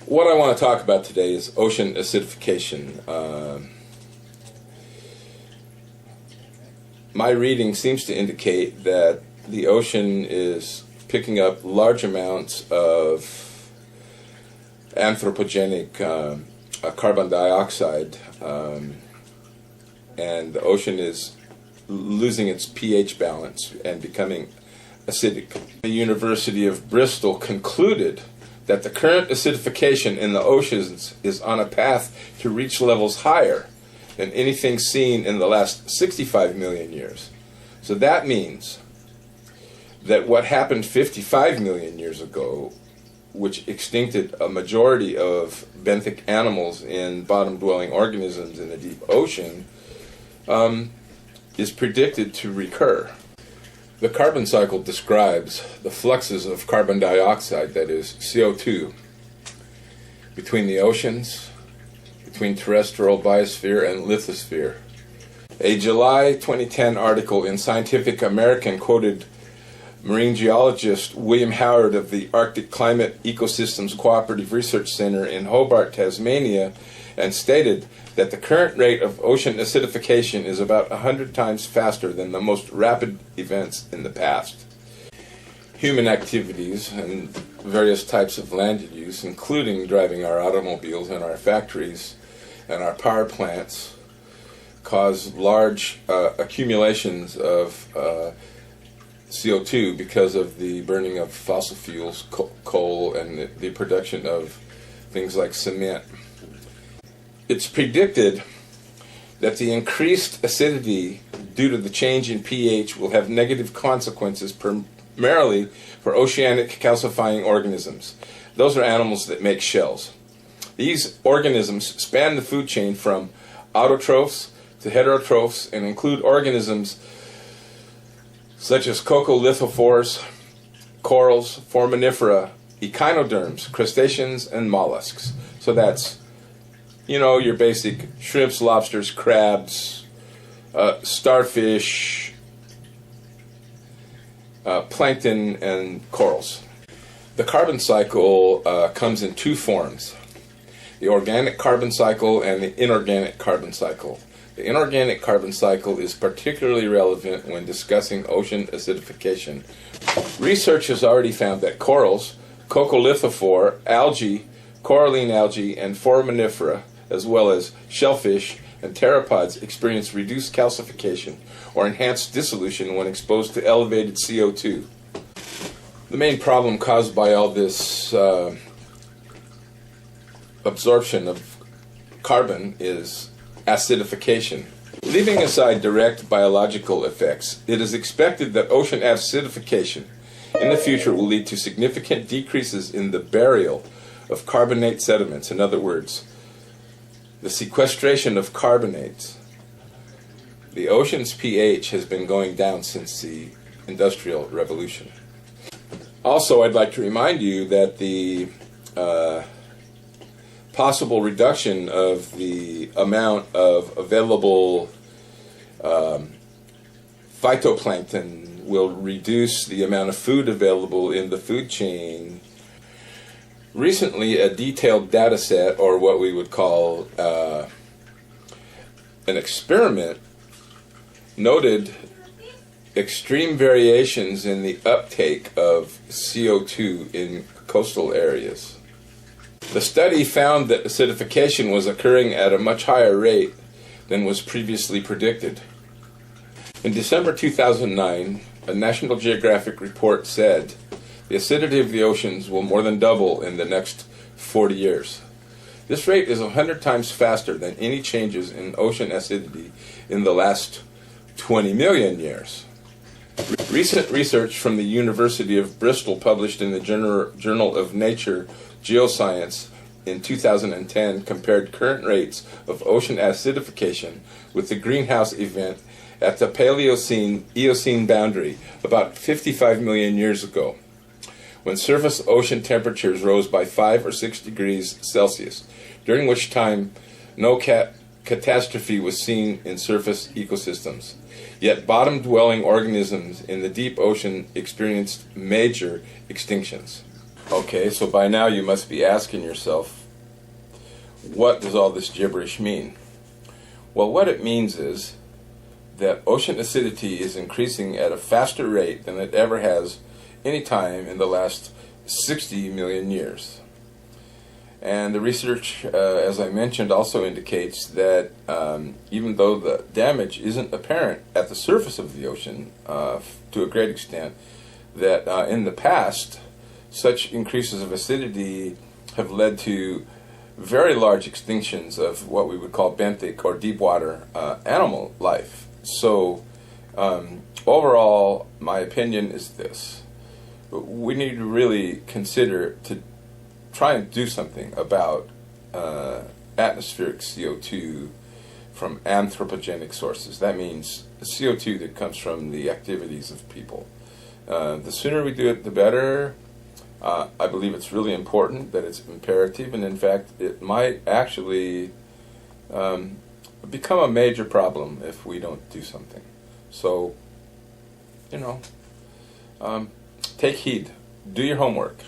What I want to talk about today is ocean acidification. My reading seems to indicate that the ocean is picking up large amounts of anthropogenic carbon dioxide, and the ocean is losing its pH balance and becoming acidic. The University of Bristol concluded that the current acidification in the oceans is on a path to reach levels higher than anything seen in the last 65 million years. So that means that what happened 55 million years ago, which extincted a majority of benthic animals in bottom-dwelling organisms in the deep ocean, is predicted to recur. The carbon cycle describes the fluxes of carbon dioxide, that is CO2, between the oceans, between terrestrial biosphere and lithosphere. A July 2010 article in Scientific American quoted marine geologist William Howard of the Arctic Climate Ecosystems Cooperative Research Center in Hobart, Tasmania, and stated that the current rate of ocean acidification is about 100 times faster than the most rapid events in the past. Human activities and various types of land use, including driving our automobiles and our factories and our power plants, cause large accumulations of CO2 because of the burning of fossil fuels, coal, and the production of things like cement. It's predicted that the increased acidity due to the change in pH will have negative consequences primarily for oceanic calcifying organisms. Those are animals that make shells. These organisms span the food chain from autotrophs to heterotrophs and include organisms such as coccolithophores, corals, foraminifera, echinoderms, crustaceans, and mollusks. So that's, your basic shrimps, lobsters, crabs, starfish, plankton, and corals. The carbon cycle comes in two forms: the organic carbon cycle and the inorganic carbon cycle. The inorganic carbon cycle is particularly relevant when discussing ocean acidification. Research has already found that corals, coccolithophore, algae, coralline algae, and foraminifera, as well as shellfish and pteropods, experience reduced calcification or enhanced dissolution when exposed to elevated CO2. The main problem caused by all this absorption of carbon is acidification. Leaving aside direct biological effects, it is expected that ocean acidification in the future will lead to significant decreases in the burial of carbonate sediments. In other words, the sequestration of carbonates. The ocean's pH has been going down since the Industrial Revolution. Also, I'd like to remind you that the possible reduction of the amount of available phytoplankton will reduce the amount of food available in the food chain. Recently, a detailed data set, or what we would call an experiment, noted extreme variations in the uptake of CO2 in coastal areas. The study found that acidification was occurring at a much higher rate than was previously predicted. In December 2009, a National Geographic report said the acidity of the oceans will more than double in the next 40 years. This rate is 100 times faster than any changes in ocean acidity in the last 20 million years. Recent research from the University of Bristol, published in the Journal of Nature Geoscience in 2010, compared current rates of ocean acidification with the greenhouse event at the Paleocene-Eocene boundary about 55 million years ago, when surface ocean temperatures rose by 5 or 6 degrees Celsius, during which time no catastrophe was seen in surface ecosystems. Yet bottom-dwelling organisms in the deep ocean experienced major extinctions. Okay, so by now you must be asking yourself, what does all this gibberish mean? Well, what it means is that ocean acidity is increasing at a faster rate than it ever has any time in the last 60 million years. And the research, as I mentioned, also indicates that even though the damage isn't apparent at the surface of the ocean to a great extent, that in the past, such increases of acidity have led to very large extinctions of what we would call benthic or deep water animal life. So overall, my opinion is this. We need to really consider to try and do something about atmospheric CO2 from anthropogenic sources. That means the CO2 that comes from the activities of people. The sooner we do it, the better. I believe it's really important, that it's imperative, and in fact, it might actually become a major problem if we don't do something. So, take heed. Do your homework.